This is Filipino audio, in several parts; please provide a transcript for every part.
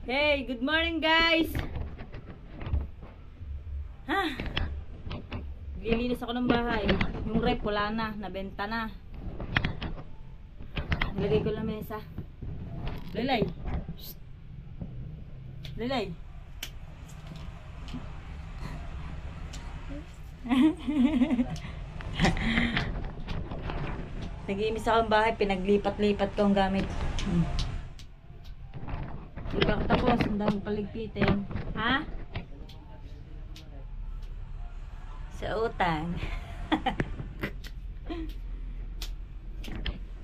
Hey, good morning guys. Lilinis ako ng bahay. Yung rep wala na, nabenta na. Nilagay ko lang mesa. Lilay. Shh. Lilay. Nag-iimis ako ng bahay, pinaglipat-lipat ko ang gamit. Di ba tapos, ang daming paligpitin. Ha? Sa utang.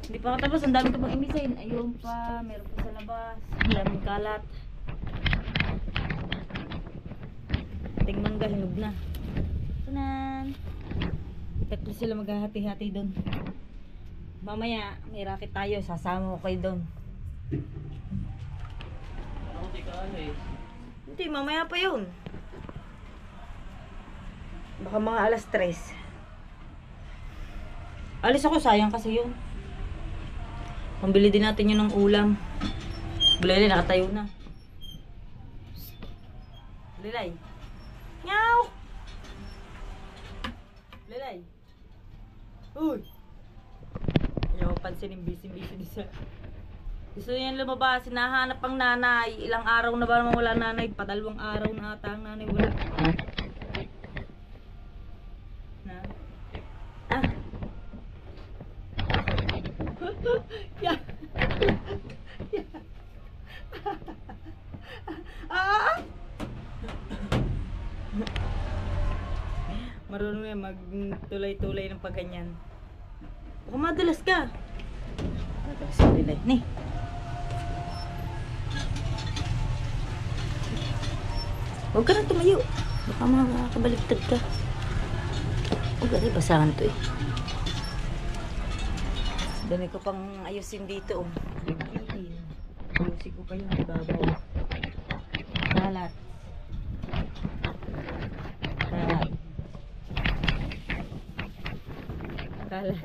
Hindi pa ako tapos, ang dami ko pang imisin. Ayun pa, meron pa sa labas. Ang daming kalat. Ating mangga, hinog na. Tanan! Tatlo sila maghahati-hati doon. Mamaya, may racket tayo. Sasama ko kayo doon. Hindi, mamaya pa yun. Baka mga alas 3. Alis ako, sayang kasi yun. Pambili din natin yun ng ulam. Bulay, nakatayo na. Lilay. Nyaw! Lilay. Uy! Ayaw pansin yung busy-busy nisa. Gusto niyan lumabas, hinahanap ang nanay. Ilang araw na ba naman wala nanay? Padalawang araw na ata ang nanay wala. Na? Ah! Yeah! Yeah! Ah! Marunong yan magtulay-tulay ng pagganyan. Baka madulas ka. Madulas ka rin eh. Nih. Huwag ka na tumayo. Baka makakabaliktad ka. Huwag ka rin, basahan to eh. Dami ko pang ayusin dito. Ayusin ko pa yung ibabaw. Kalat. Kalat. Kalat.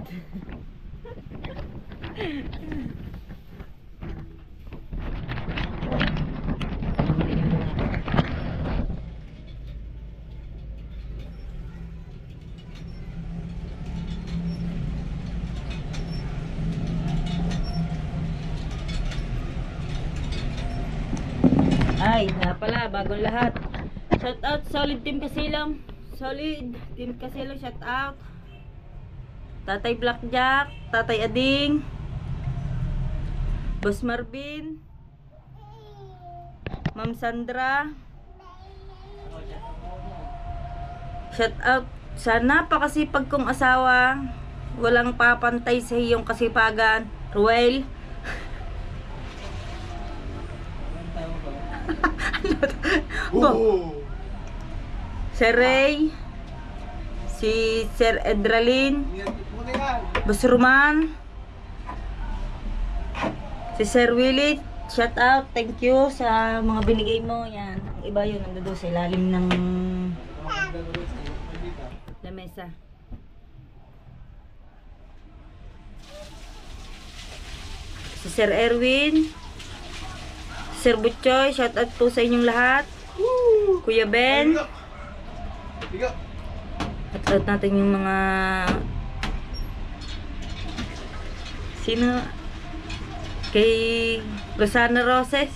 Ay, na pala, bagong lahat. Shout out, solid team Kasilang. Solid team Kasilang, shout out. Tatay Blackjack, Tatay Ading, Boss Marvin, Ma'am Sandra. Shout out sa napakasipag kong asawa. Walang papantay sa iyong kasipagan, Ruel. Sir Ray, si Sir Edralin, Boss Roman, si Sir Willie, shout out, thank you sa mga binigay mo. Yan, ang iba yun, nandun sa ilalim ng lamesa. Si Sir Erwin, Sir Butchoy, shout out po sa inyong lahat. Kuya Ben, shout out natin yung mga sino kay Rosana Roses.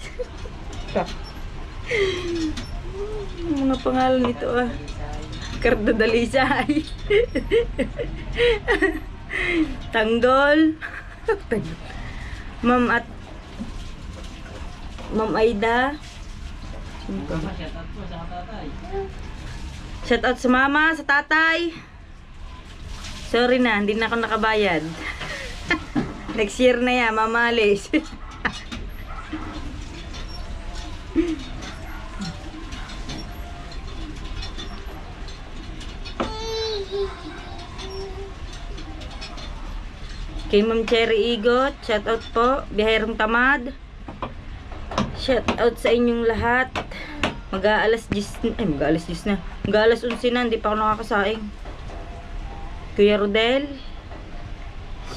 Mga pangalan nito ah. Cardo Dalisay. Tanggol. Ma'am Aida. Shout out sa mama, sa tatay. Sorry na, hindi na ako nakabayad. Next year na yan, mamalis. Kay Ma'am Cherry Igot, shout out po. Bihayerong Tamad, shout out sa inyong lahat. Mag-aalas 10, ay mag-aalas 10 na. Mag-aalas 11 na, hindi pa ako nakakasaing. Kuya Rodel,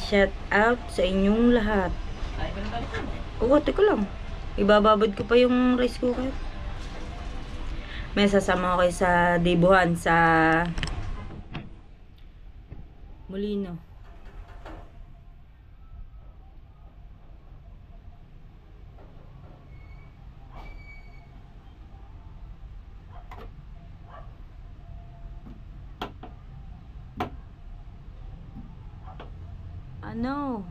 shout out sa inyong lahat. Oo, teka lang. Ibababad ko pa yung rice cooker. May sasama ko kayo sa Debuhan sa Molino. Ano?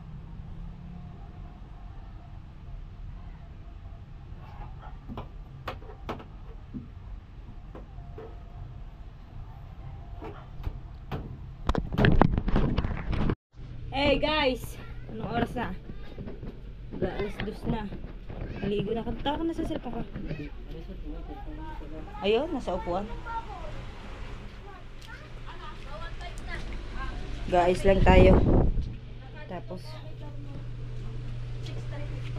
Hey guys! Anong oras na? Alas 2 na. Naligo na. Kanta ka na sa cellphone ka. Ayun, nasa upuan. Guys lang tayo.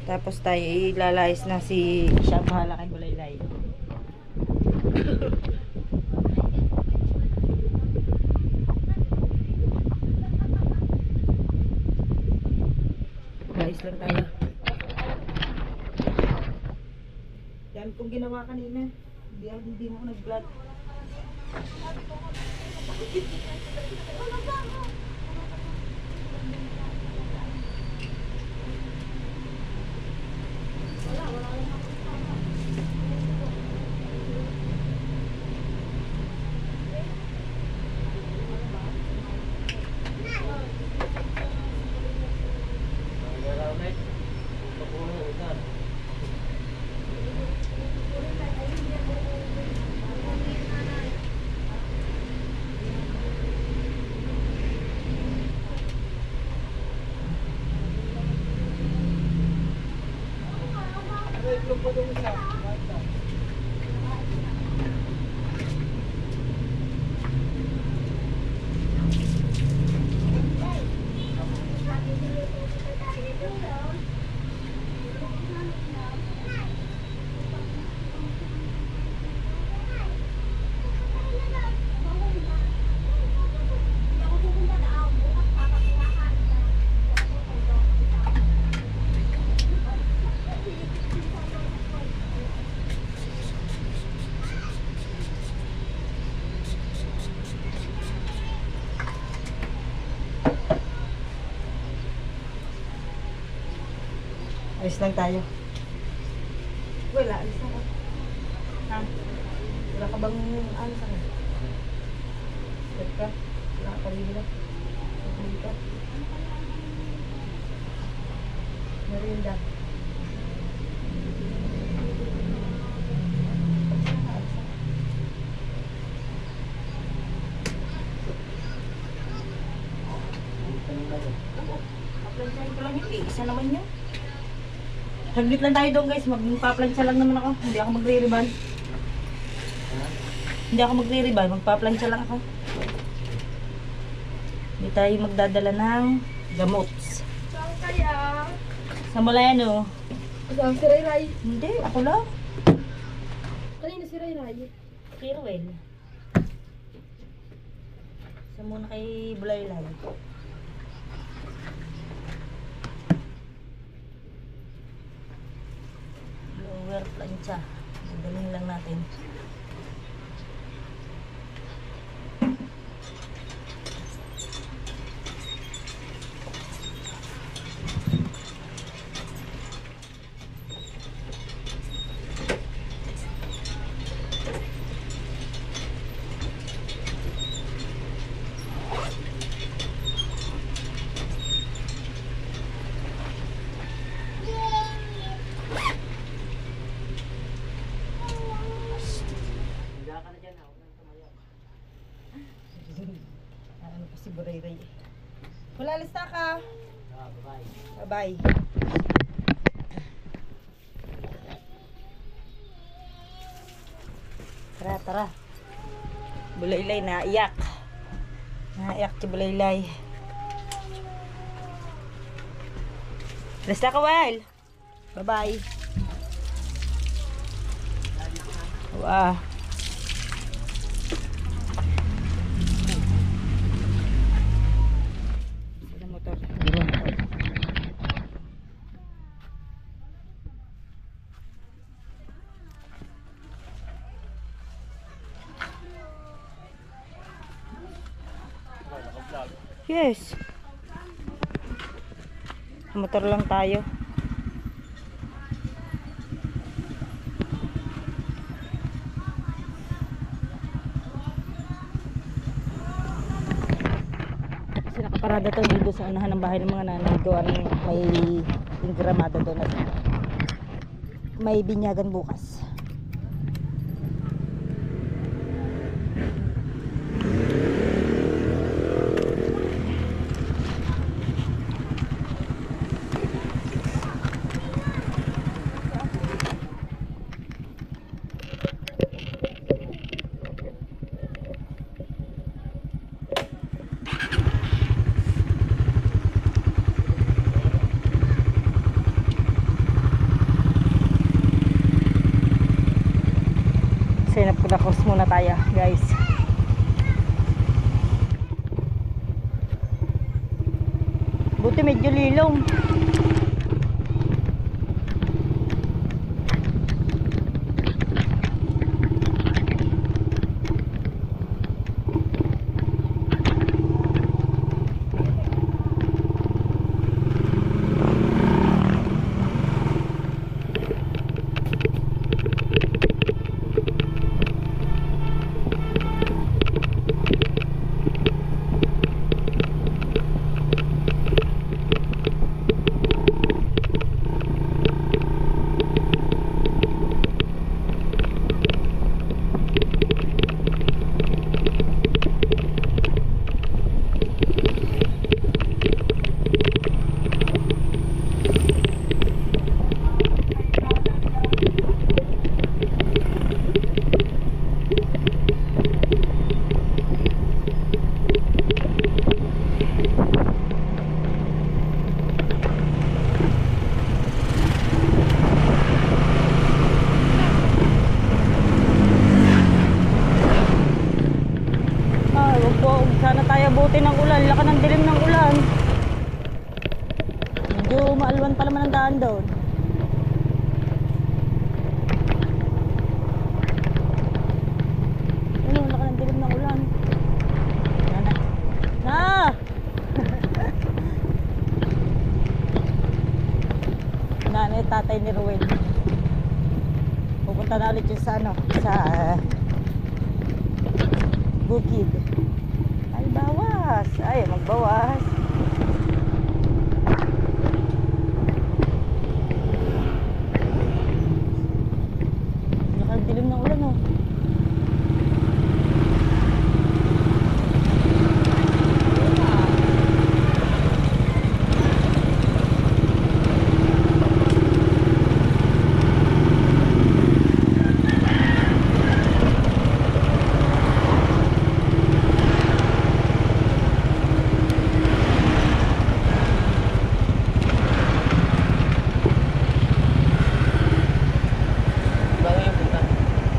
Tapos tayo ilalayas na si siya bahala kay Bulaylay. Guys lang tayo. Yan kung ginawa kanina. Hindi mo nag-vlog. Alis lang tayo. Wala, alis na ka. Ha? Wala ka bang alis na ka? Wala ka? Wala ka rin na? Wala ka? Merinda. Paplansyahin ko lang yun eh. Isa naman yun. Saglit lang tayo doon guys. Magpaplansya lang naman ako. Hindi ako magre-riban. Hindi ako magre-riban. Magpaplansya lang ako. Hindi tayo magdadala ng gamot. Saan kaya? Sa Malayan o. Saan si Ray? Hindi, ako lang. Kanina si Ray? Kirwell. Sa muna kay Bulaylay. Lower plancha. Magaling lang natin. Ano pa si Buray-Ray. Wala, lista ka. Bye-bye. Bye-bye. Tara, tara. Bulaylay, naiyak. Naiyak si Bulaylay. Lista ka, Wel. Bye-bye. Wow. Yes. Motor lang tayo. Kasi nakaparada to dito sa unahan ng bahay ng mga nanay ko. Anong may ingramada doon at may binyagan bukas. Sinap ko na cross muna tayo guys. Buti medyo lilong. Sana tayo buti ng ulan, laka ng dilim ng ulan. Medyo maalwan pa naman ang daan doon. Ano, laka ng dilim ng ulan. Na! Nanay tatay ni Ruel. Pupunta na ulit yun sa ano, sa bukid. Ay, bawas. Ay, magbawas. Nakadilim ng ulan, oh.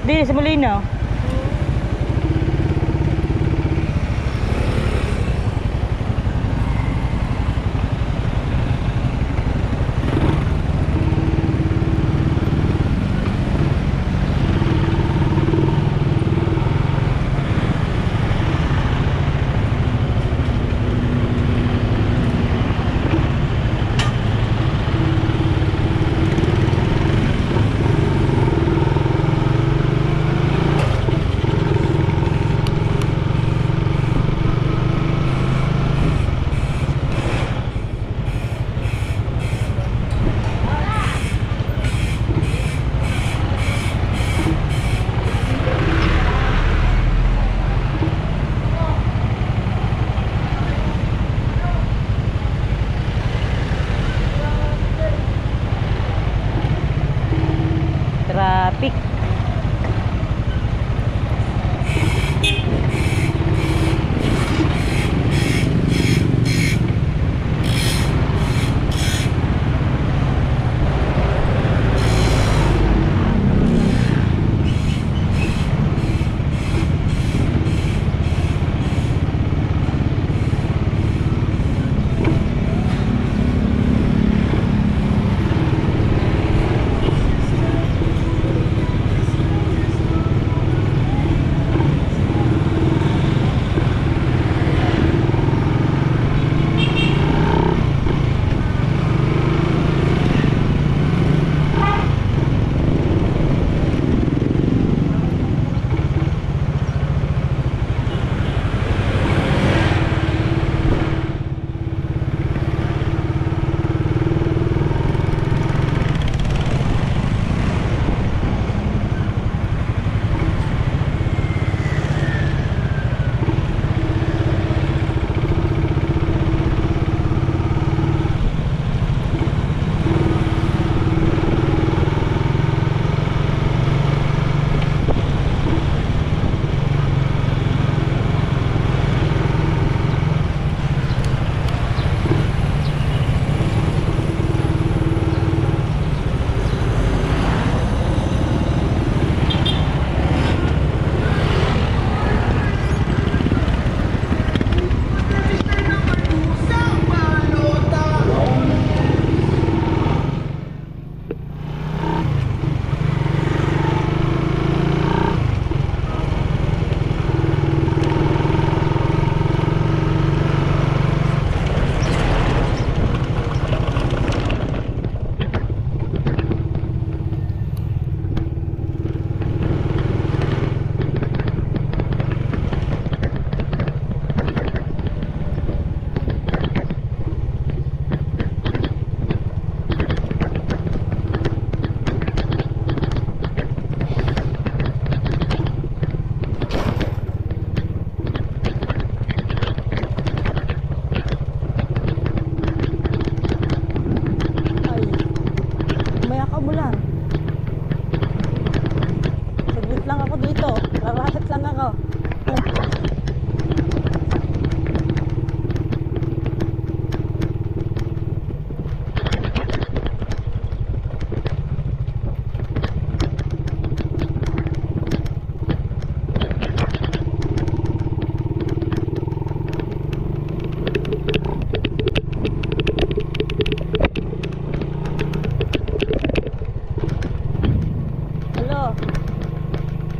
Di, sa Molino. Traffic.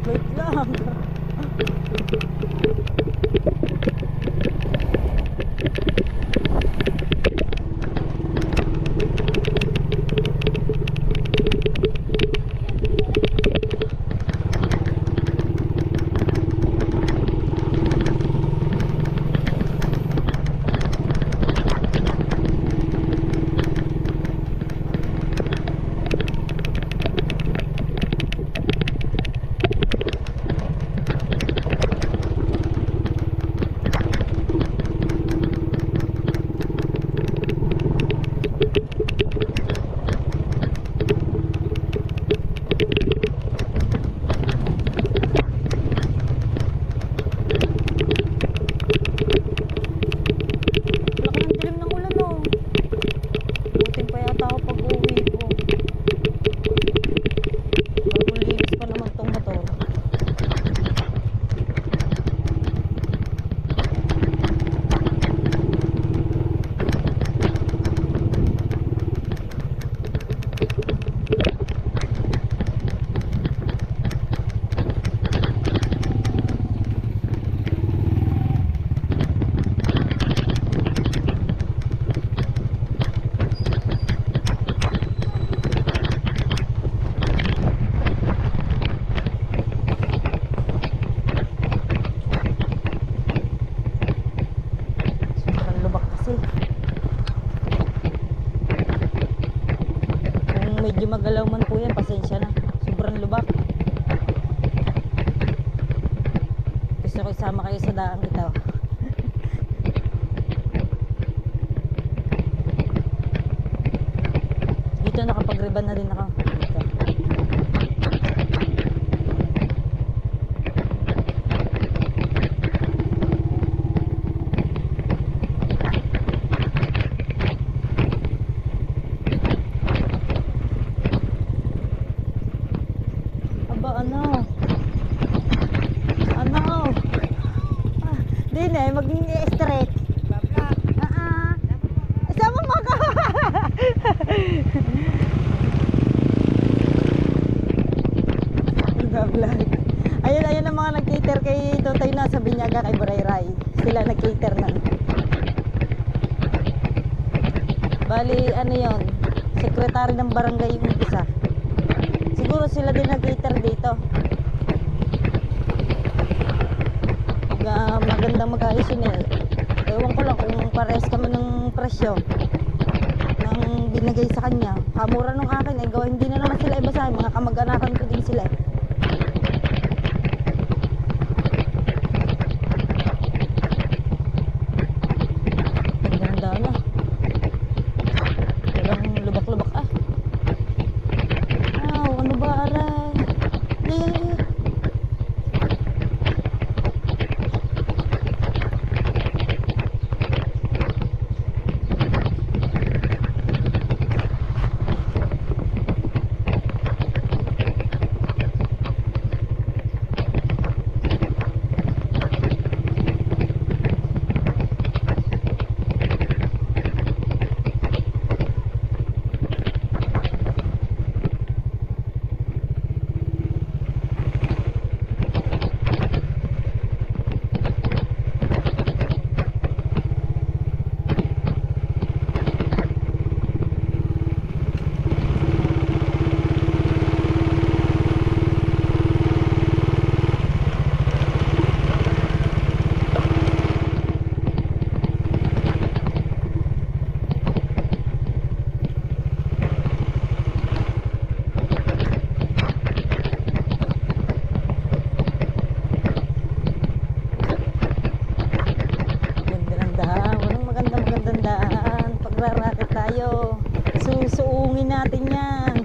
Wait lang. Medyo magalaw man po yan, pasensya na. Sobrang lubak. Gusto ko isama kayo sa daang ito. Dito nakapag-riban na din ako. Dito. Maging straight. Sama mo ka. Ayun ang mga nag-cater kay Totoy na sa Binyaga kay Barayray. Sila nag-cater na. Bali, ano yon? Sekretary ng barangay yung isa. Siguro sila din nag-cater dito. Magandang mag-ayos yun eh. Ewan ko lang kung pares kami ng presyo ng binigay sa kanya. Kamura nung akin eh. Gawa hindi na naman sila ibasahin. Mga kamag-anakan ko din sila eh. Ganda na. Walang lubak-lubak ah. Ano ba aray? Susuungin natin yan.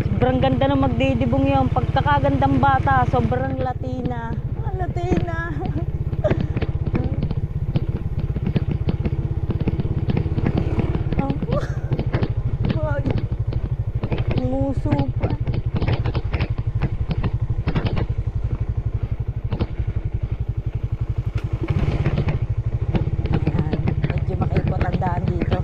Sobrang ganda ng magdidibong yun. Pagkakagandang bata, sobrang Latina. Latina. Nguso pa. Medyo makaikot ang daan dito.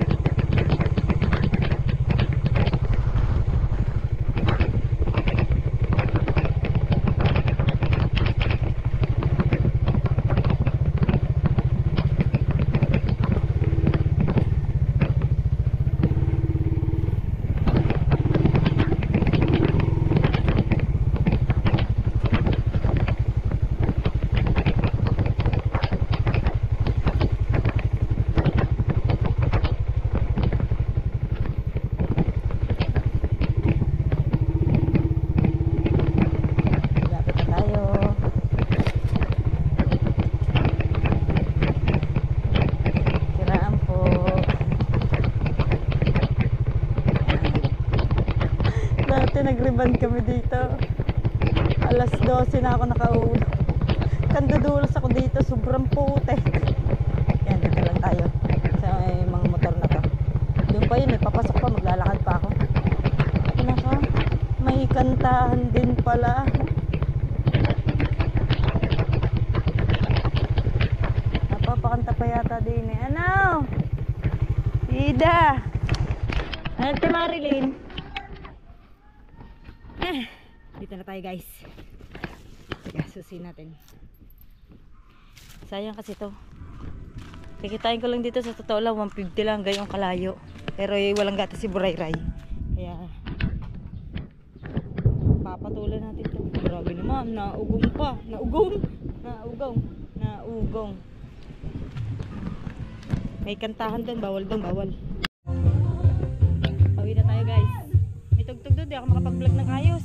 nag-reband kami dito. Alas 12 na ako nakauwi. Kandudulas ako dito, sobrang putek. Yan, dito lang tayo sa mga motor na to. Doon pa yun, papasok pa, maglalakad pa ako. Naka, may kantahan din pala. Napapakanta pa yata din eh. Ano? Ida! Ano ti Marilyn? Dito na tayo guys. Sige, susin natin. Sayang kasi to. Kikitain ko lang dito sa totoo lang 150 lang gayong kalayo. Pero walang gatas si Burayray. Kaya papatulan natin to. Grabe naman, naugong pa. Naugong. May kantahan doon, bawal. Pauwi na tayo guys. May tugtog doon, di ako makapag-vlog ng ayos.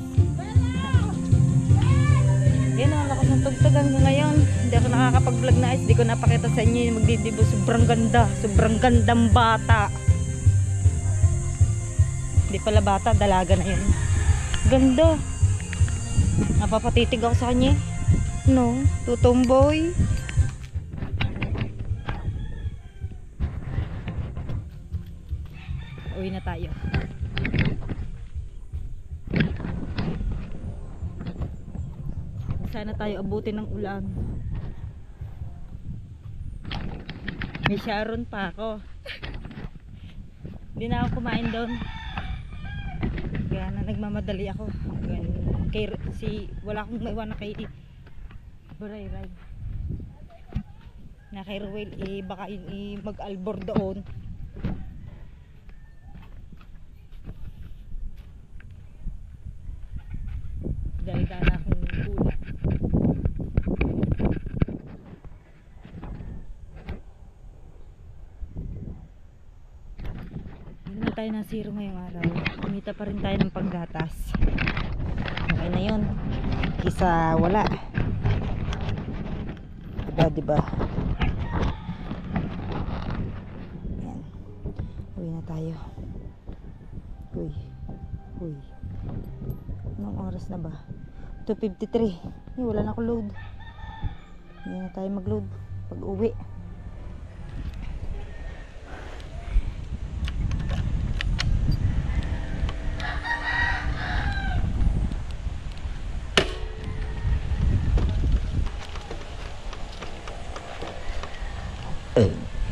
Yan ang lakas ng tugtugan ko ngayon. Hindi ako nakakapag-vlog na ayos. Hindi ko napakita sa inyo yung magdidibo. Sobrang ganda. Sobrang gandang bata. Hindi pala bata, dalaga na yun. Ganda. Napapatitig ako sa kanya. No, tutumboy. Uwi na tayo. Sana tayo abutin ng ulan. May Sharon pa ako. Hindi na ako kumain doon. Kaya na nagmamadali ako. Wala akong maiwan na kay Burayray. Na kay Ruel baka mag-albor doon. Dahil na akong ulan. Hindi tayo na zero ngayong araw. Kumita pa rin tayo ng panggatas. Okay na yun. Kisa wala. Diba? Yan. Uwi na tayo. Uy. Anong oras na ba? 2:53. Wala na ako load. Hindi na tayo mag-load pag uwi.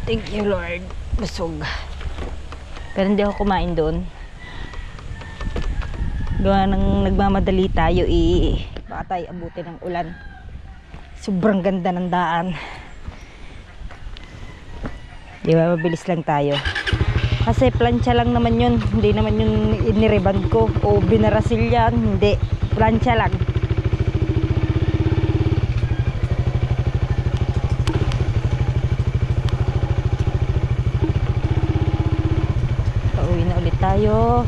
Thank you Lord. Busog. Pero hindi ako kumain doon. Gawa nang nagmamadali tayo baka tayo abutin ng ulan. Sobrang ganda ng daan. Di ba, mabilis lang tayo. Kasi plancha lang naman yun. Hindi naman yung inireband ko o binarasil yan. Hindi. Plancha lang. Pauwi na ulit tayo.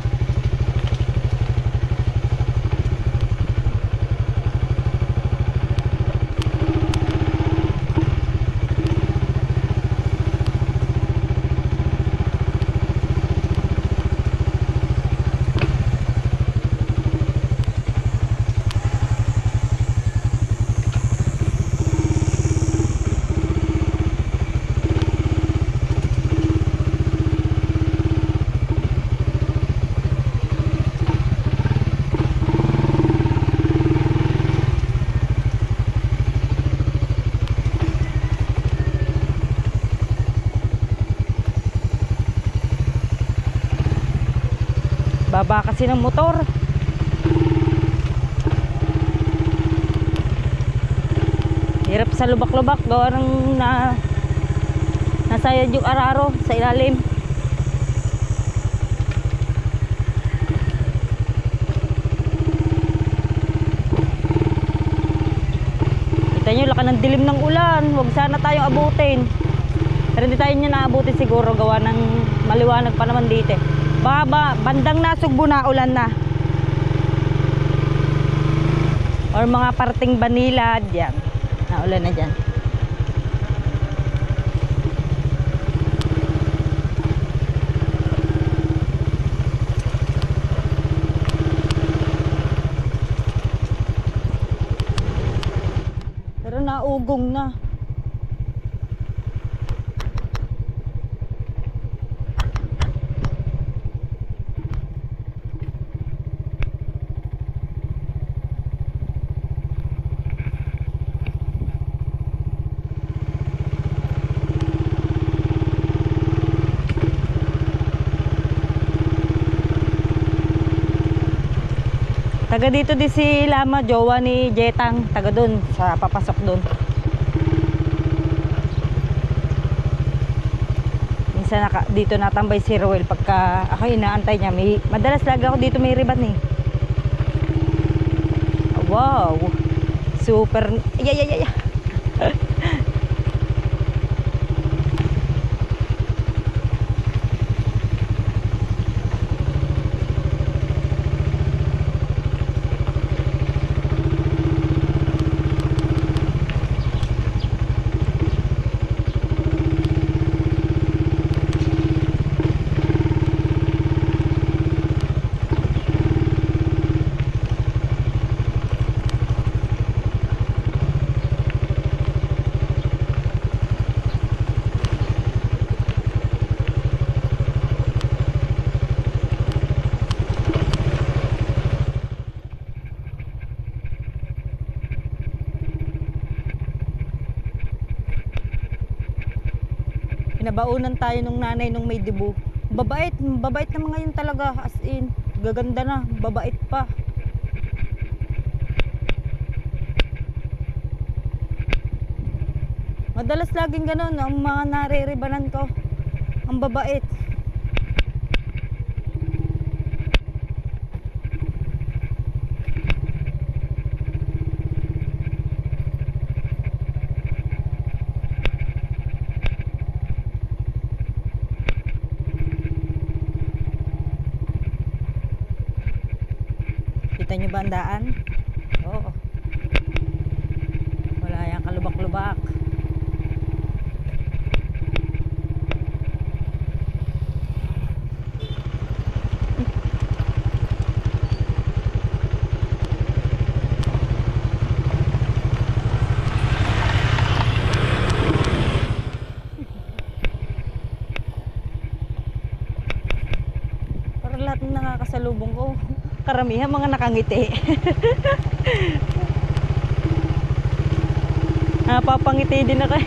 Baba kasi ng motor. Hirap sa lubak-lubak. Gawa ng nasayad yung araro sa ilalim. Kita nyo, laka ng dilim ng ulan. Huwag sana tayong abutin. Pero hindi tayo niya naabutin siguro. Gawa ng maliwanag pa naman dito. Bandang Nasugbo na ulan na. Or mga parting Banilad yan. Naulan na dyan. dugong na. Taga dito din si Lama, jowa ni Jetang, taga dun, sa papasok dun. Minsan dito natambay si Roel pagka ako inaantay niya. Madalas lagi ako dito may riban eh. Wow! Super! Ay. Pinabaunan tayo nung nanay nung may dibu. Babait na mga yun talaga, as in. Gaganda na, babait pa. Madalas laging ganun ang mga nariribanan ko. Ang babait. Kita nyo ba ang daan? Oo. Wala yan kalubak-lubak. Para lahat ng nakakasalubong ko, karamihan mga nakangiti. Papangiti din ako.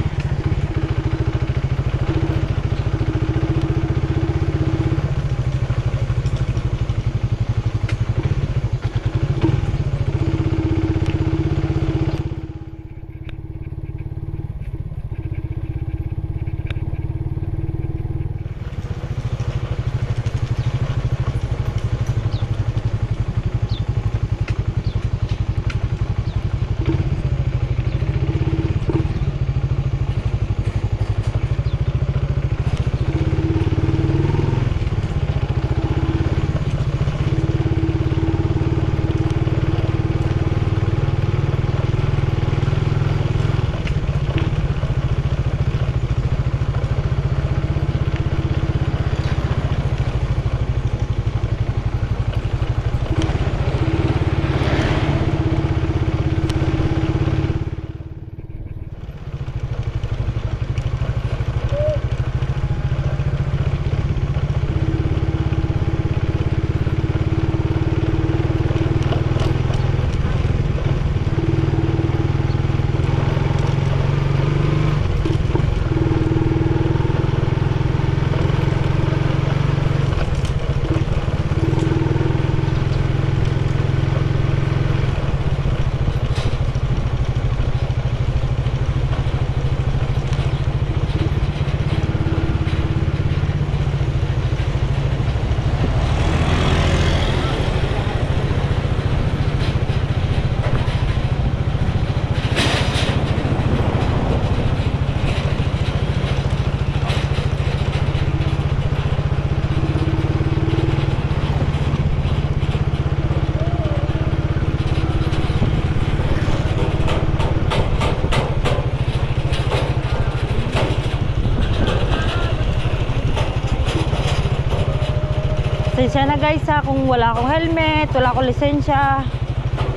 Pasensya na guys ha kung wala akong helmet, wala akong lisensya.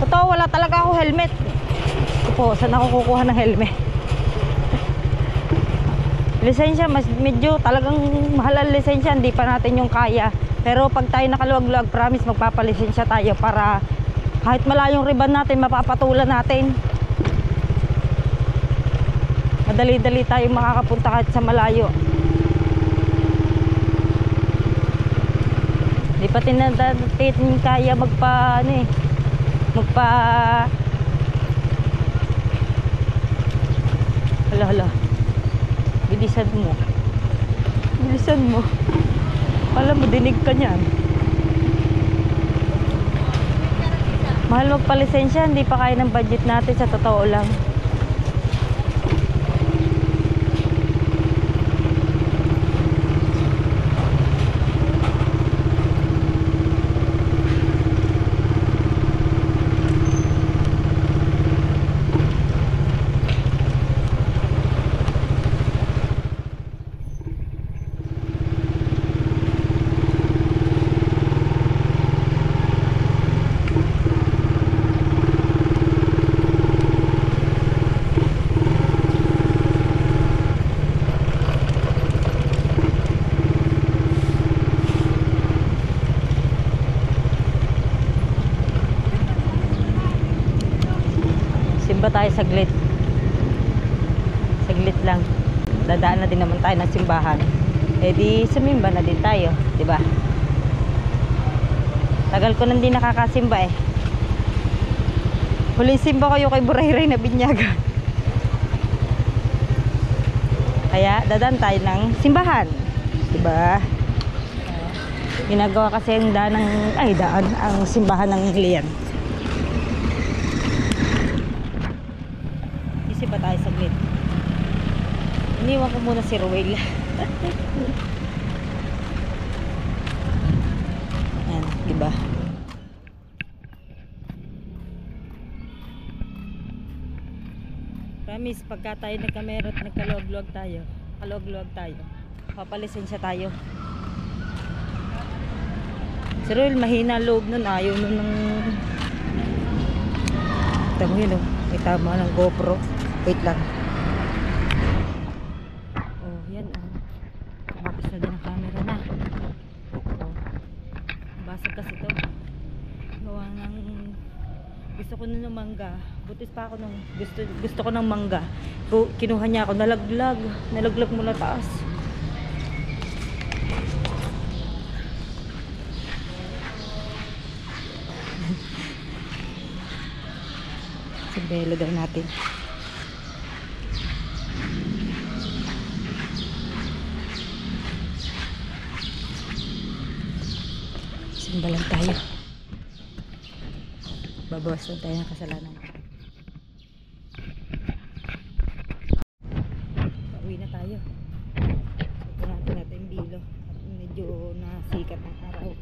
Totoo, wala talaga akong helmet. Ito po, saan ako kukuha ng helmet? Lisensya, mas medyo talagang mahal ang lisensya, hindi pa natin yung kaya. Pero pag tayo nakaluwag-luwag, promise magpapalisensya tayo para kahit malayong riban natin, mapapatulan natin. Madali-dali tayo makakapunta kahit sa malayo. Hindi pa natin kaya hala. Bilisan mo. Alam mo, dinig ka niyan. Mahal magpalisensya, hindi pa kaya ng budget natin, sa totoo lang. Simba tayo saglit lang, dadaan na din naman tayo ng simbahan, eh di sumimba na din tayo, di ba? Tagal ko nang di nakakasimba eh. Huling simba ko yung kay Burayray na binyaga, kaya dadaan tayo ng simbahan, di ba? Ginagawa kasi ang daan ang simbahan ng Lian. Ba tayo saglit. Iniwan ko muna si Ruel. Ayan, diba? Promise, pagka tayo nagkamera at nagkalog-log tayo, papalisensya tayo. Si Ruel mahina loob nun, ayaw nun ng tamo yun oh, may tama ng GoPro. Wait lang. Oh, yan oh. Bakit na din ang camera na. Oh. Basag kasi ito. Gawa ng gusto ko ng mangga. Butis pa ako nung gusto ko ng mangga. Kinuha niya ako, nalaglag mula taas. Simbelo daw natin. Simbalan tayo. Babawas lang tayo ng kasalanan. Pauwi na tayo. Ito natin bilo. At medyo nasikat ang araw.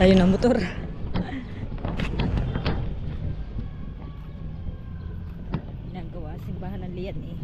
Tayo ng motor. Ginagawa simbahan ng Lian eh.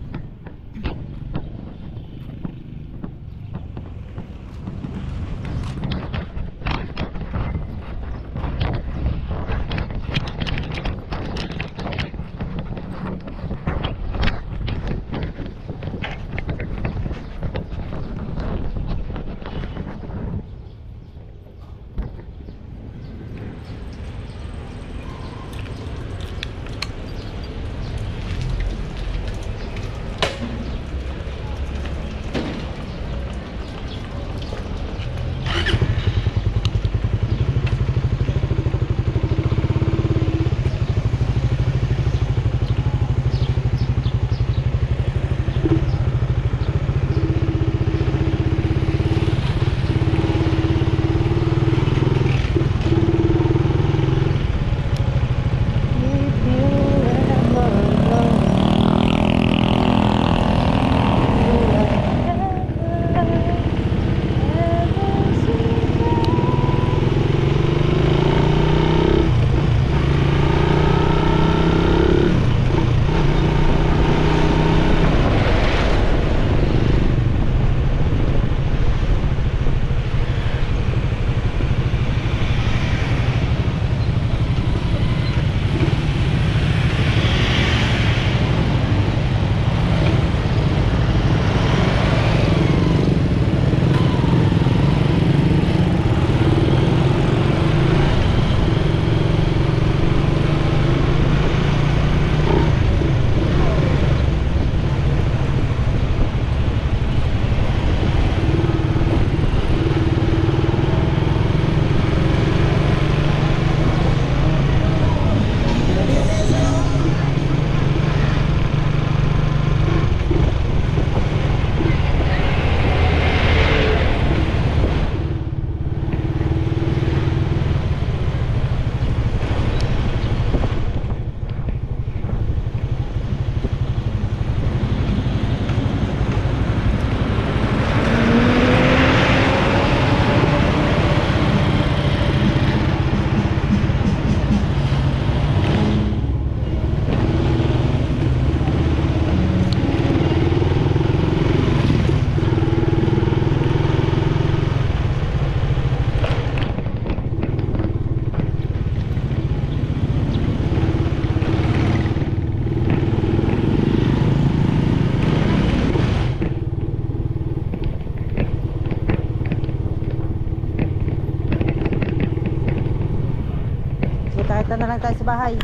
bahay.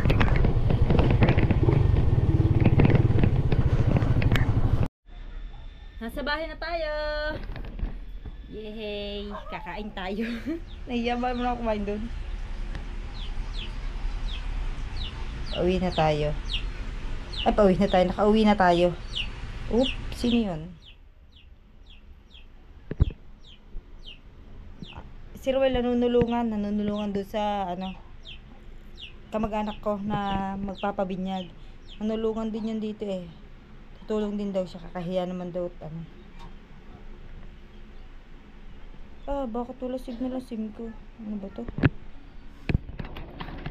Nasa bahay na tayo. Yay! Kakain tayo. Naiyaman mo na kumain doon. Pauwi na tayo. Ay, pauwi na tayo. Nakauwi na tayo. Oop, sino yun? Si Ruel nanunulungan doon sa kamag-anak ko na magpapabinyag. Nanulungan din yun dito eh. Tutulong din daw siya, kakahiya naman daw bakit wala signal ang SIM ko? Ano ba to?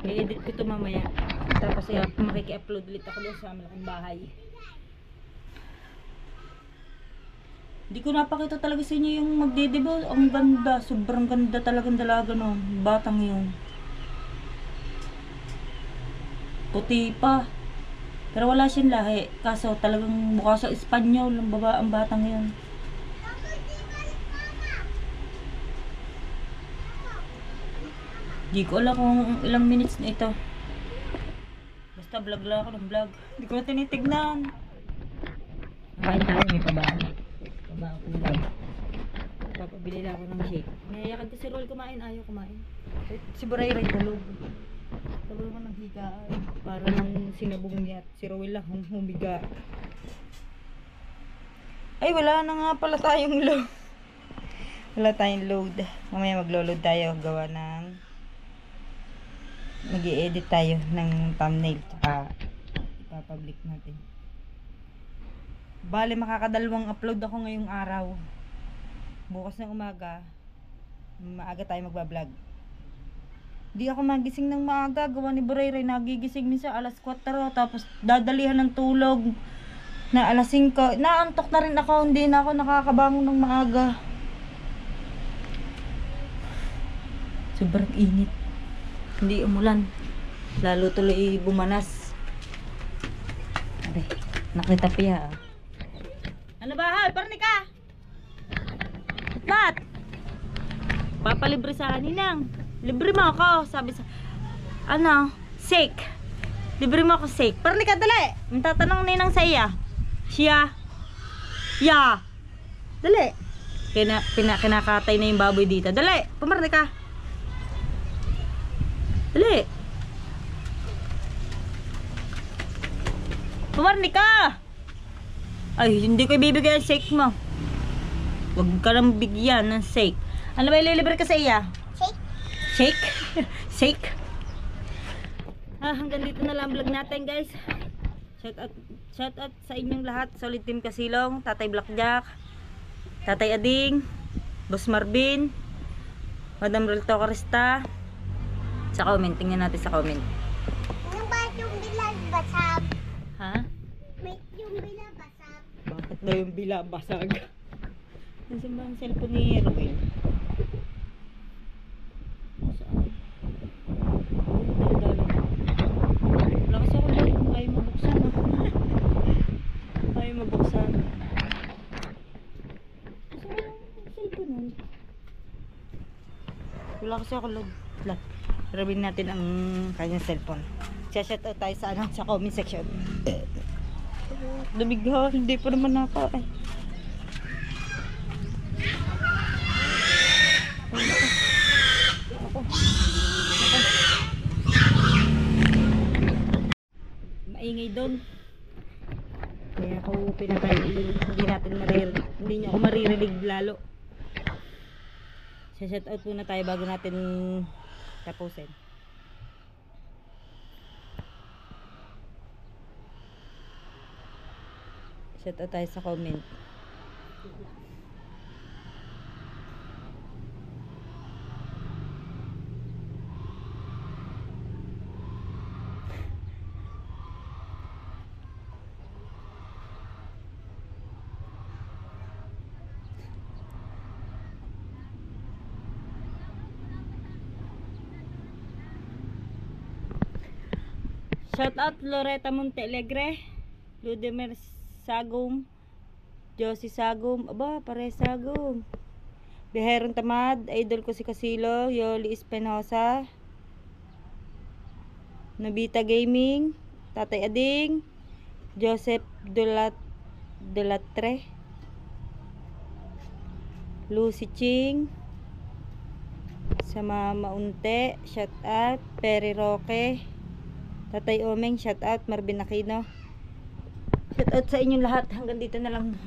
I-edit ko to mamaya. Tapos makiki-upload ulit ako doon sa malaking bahay. Hindi ko napakita talaga sa inyo yung magdedebo. Ang ganda, sobrang ganda talagang dalaga no. Batang yun. Puti pa. Pero wala siyang lahi. Kaso talagang mukha sa Espanyol ang batang yun. Hindi ko alam kung ilang minutes na ito. Basta vlog lang ako ng vlog. Hindi ko na tinitignan. Kain tayo, may pabahan. Pabahan ko vlog. Papabili lang ako ng shake. Nayayakan ko si Roel kumain. Ayaw kumain. Si Buray-ray tulog. Tulog ko ng higaan. Para nang sinabong niya at si Roel lang humiga. Ay, wala na nga pala tayong load. Wala tayong load. Mamaya maglo-load tayo. Gawa ng mag-i-edit tayo ng thumbnail. Tsaka ipapublic natin. Bale, makakadalawang upload ako ngayong araw. Bukas ng umaga, maaga tayo magbablog. Di ako magising ng maaga. Gawa ni Buray-ray, nagigising minsan alas 4. Tapos dadalihan ng tulog na alas 5. Naantok na rin ako. Hindi na ako nakakabangon ng maaga. Sobrang init. Hindi umulan. Lalo tuloy bumanas. Aray, nakita piya. Ano ba? Hay, parni ka! Mat! Papalibre sa ninang. Libre mo ako. Sabi sa... Shake. Libre mo ako shake. Parni ka, dali! Matatanong ninang sa iya. Siya. Ya. Dali. Kinakatay na yung baboy dito. Dali! Pumarni ka. Dali. Pumarni ka. Ay, hindi ko ibibigay ang shake mo. Huwag ka nang bigyan ng shake. Ano ba ililibre ka sa iya? Shake. Shake? Shake? Hanggang dito na lang vlog natin, guys. Shout out sa inyong lahat. Solid Team Kasilong, Tatay Blackjack, Tatay Ading, Boss Marvin, Madam Relto Corista. Sa comment, tingnan natin sa comment. Ano ba yung bilabasag? Ha? May yung bilabasag. Bakit daw yung bilabasag? Nasaan ba ang cellphone ni Ruel? Saan? Wala kasi ako dahil kung ayaw mabuksan. Ayaw mabuksan. Saan yung cellphone nun? Wala kasi ako load. Rabin natin ang kanyang cellphone. Shoutout tayo sa sa comment section. Lumig ha, hindi pa naman naka. Maingay doon. Kaya ako pinatay, hindi niyo ako maririnig lalo. Shoutout muna tayo bago natin tapusin. Shoutout tayo sa comment. Shout out Loretta Montealegre, Ludemer Sagum, Josie Sagum, aba pare Sagum, Biherong Tamad, idol ko si Casilo, Yoli Espinosa, Nobita Gaming, Tatay Ading, Joseph Delatre, Lucy Ching, sa Mama Unte, shout out. Perry Roque, Tatay Omeng, shout out. Marvin Aquino, shout out sa inyong lahat. Hanggang dito na lang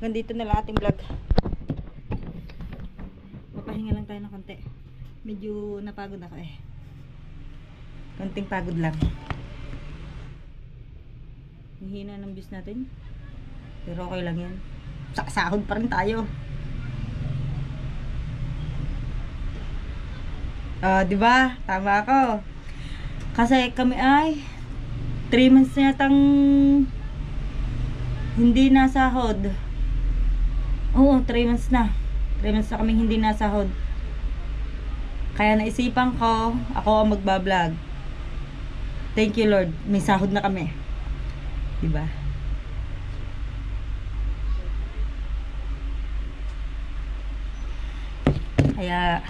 ating vlog. Papahinga lang tayo ng konti. Medyo napagod ako eh. Konting pagod lang. Hihina ng views natin, pero okay lang yan. Sahod pa rin tayo. Di ba? Tama ako. Kasi kami ay 3 months na yatang hindi nasahod. Oo, 3 months na. 3 months na kaming hindi nasahod. Kaya naisipan ko, ako ang magbablog. Thank you Lord, may sahod na kami. Diba? Kaya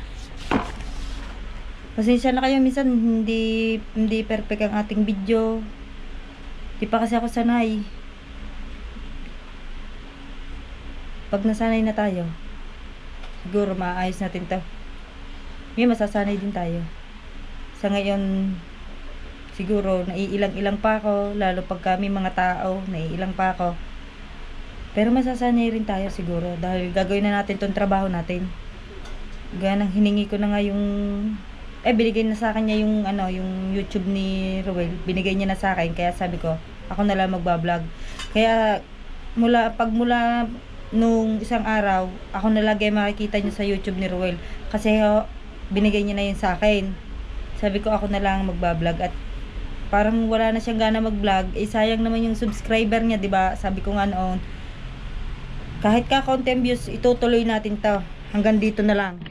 pasensya na kayo, minsan hindi perfect ang ating video. Di pa kasi ako sanay. Pag nasanay na tayo, siguro maayos natin to. May masasanay din tayo. Sa ngayon, siguro naiilang-ilang pa ako, lalo pag kami mga tao, naiilang pa ako. Pero masasanay rin tayo siguro dahil gagawin na natin tong trabaho natin. Gaya nang hiningi ko na nga yung binigay na sa akin niya yung yung YouTube ni Ruel. Binigay niya na sa akin, kaya sabi ko, ako na lang magba-vlog. Kaya mula nung isang araw, ako na lagi makikita niyo sa YouTube ni Ruel. Kasi binigay niya na yun sa akin. Sabi ko, ako na lang magba-vlog. At parang wala na siyang gana mag-vlog. Sayang naman yung subscriber niya, 'di ba? Sabi ko nga noon, kahit ka content views, itutuloy natin 'to. Hanggang dito na lang.